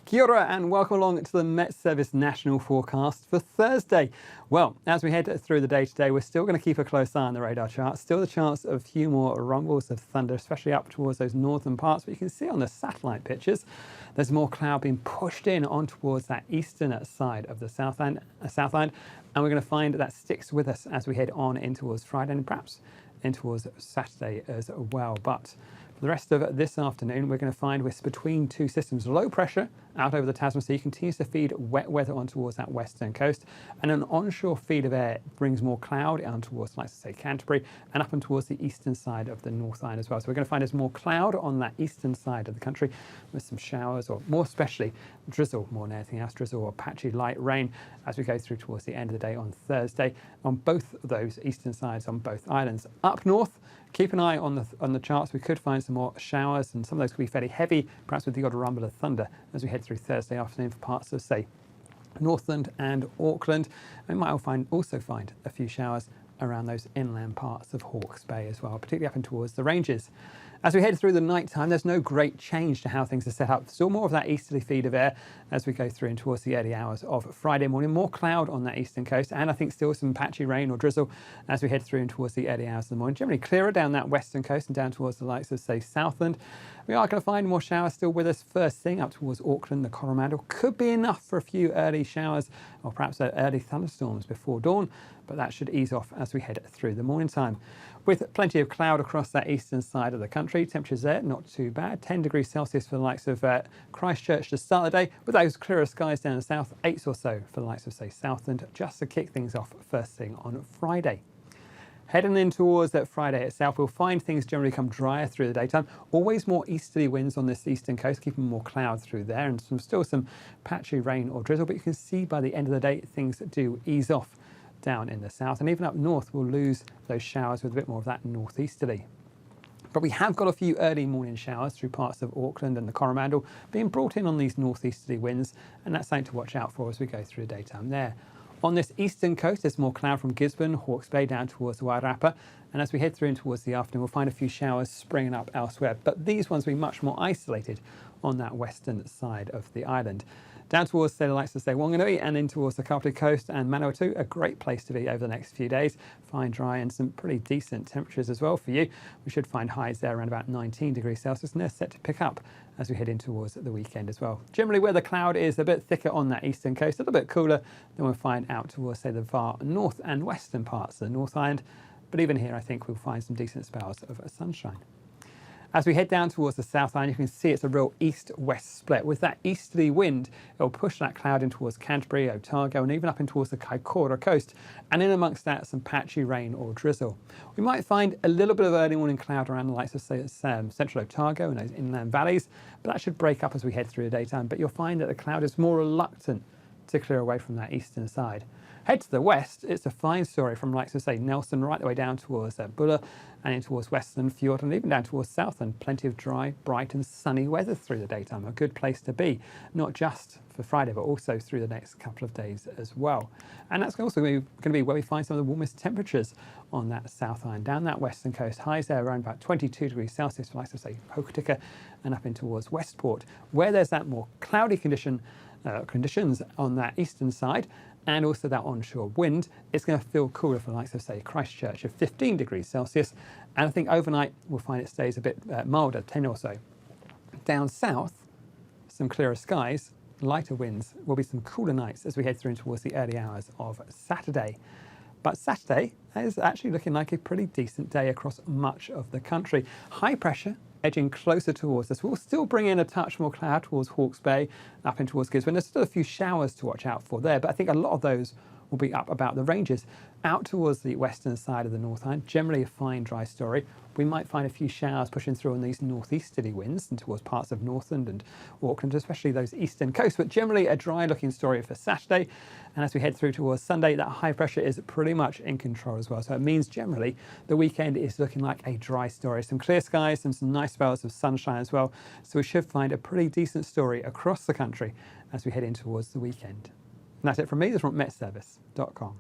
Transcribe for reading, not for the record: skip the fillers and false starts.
Kia ora and welcome along to the Met Service National Forecast for Thursday. Well, as we head through the day today, we're still going to keep a close eye on the radar chart. Still the chance of a few more rumbles of thunder, especially up towards those northern parts. But you can see on the satellite pictures, there's more cloud being pushed in on towards that eastern side of the Southland. And we're going to find that sticks with us as we head on in towards Friday and perhaps in towards Saturday as well. But for the rest of this afternoon, we're going to find we're between two systems. Low pressure out over the Tasman Sea continues to feed wet weather on towards that western coast, and an onshore feed of air brings more cloud on towards, like say, Canterbury and up and towards the eastern side of the North Island as well. So we're going to find there's more cloud on that eastern side of the country with some showers, or more especially drizzle more than anything else, drizzle or patchy light rain as we go through towards the end of the day on Thursday on both of those eastern sides on both islands. Up north, keep an eye on the charts. We could find some more showers, and some of those could be fairly heavy, perhaps with the odd rumble of thunder as we head through Thursday afternoon for parts of, say, Northland and Auckland. And we might also find a few showers around those inland parts of Hawke's Bay as well, particularly up and towards the ranges. As we head through the night time, there's no great change to how things are set up. Still more of that easterly feed of air as we go through and towards the early hours of Friday morning. More cloud on that eastern coast, and I think still some patchy rain or drizzle as we head through and towards the early hours of the morning. Generally clearer down that western coast and down towards the likes of, say, Southland. We are going to find more showers still with us first thing up towards Auckland, the Coromandel. Could be enough for a few early showers or perhaps early thunderstorms before dawn, but that should ease off as we head through the morning time. With plenty of cloud across that eastern side of the country, temperatures there not too bad. 10 degrees Celsius for the likes of Christchurch to start the day, with those clearer skies down the south, 8 or so for the likes of, say, Southland, just to kick things off first thing on Friday. Heading in towards that Friday itself, we'll find things generally come drier through the daytime. Always more easterly winds on this eastern coast, keeping more cloud through there, and still some patchy rain or drizzle. But you can see by the end of the day, things do ease off down in the south, and even up north we'll lose those showers with a bit more of that northeasterly. But we have got a few early morning showers through parts of Auckland and the Coromandel being brought in on these northeasterly winds, and that's something to watch out for as we go through the daytime there. On this eastern coast, there's more cloud from Gisborne, Hawke's Bay down towards the Wairarapa, and as we head through in towards the afternoon, we'll find a few showers springing up elsewhere, but these ones will be much more isolated on that western side of the island. Down towards, say, the likes of, say, Wanganui and in towards the Kapiti Coast and Manawatu, a great place to be over the next few days. Fine, dry, and some pretty decent temperatures as well for you. We should find highs there around about 19 degrees Celsius, and they're set to pick up as we head in towards the weekend as well. Generally, where the cloud is a bit thicker on that eastern coast, a little bit cooler than we'll find out towards, say, the far north and western parts of the North Island. But even here, I think we'll find some decent spells of sunshine. As we head down towards the South Island, you can see it's a real east-west split. With that easterly wind, it'll push that cloud in towards Canterbury, Otago, and even up in towards the Kaikoura coast. And in amongst that, some patchy rain or drizzle. We might find a little bit of early morning cloud around the likes of, say, central Otago and those inland valleys, but that should break up as we head through the daytime. But you'll find that the cloud is more reluctant to clear away from that eastern side. Head to the west, it's a fine story from, like, so say, Nelson right the way down towards Bulla and in towards Western Fjord and even down towards Southland. Plenty of dry, bright and sunny weather through the daytime. A good place to be, not just for Friday, but also through the next couple of days as well. And that's also going to be where we find some of the warmest temperatures on that South Island. Down that western coast, highs there around about 22 degrees Celsius for, like, so say, Hokitika and up in towards Westport, where there's that more cloudy conditions on that eastern side, and also that onshore wind. It's going to feel cooler for the likes of, say, Christchurch of 15 degrees Celsius, and I think overnight we'll find it stays a bit milder, 10 or so. Down south, some clearer skies, lighter winds, will be some cooler nights as we head through towards the early hours of Saturday. But Saturday is actually looking like a pretty decent day across much of the country. High pressure edging closer towards us. We'll still bring in a touch more cloud towards Hawke's Bay, up in towards Gisborne. There's still a few showers to watch out for there, but I think a lot of those will be up about the ranges. Out towards the western side of the North Island, generally a fine dry story. We might find a few showers pushing through on these northeasterly winds and towards parts of Northland and Auckland, especially those eastern coasts, but generally a dry looking story for Saturday. And as we head through towards Sunday, that high pressure is pretty much in control as well. So it means generally the weekend is looking like a dry story. Some clear skies and some nice spells of sunshine as well. So we should find a pretty decent story across the country as we head in towards the weekend. And that's it from me. This is from metservice.com.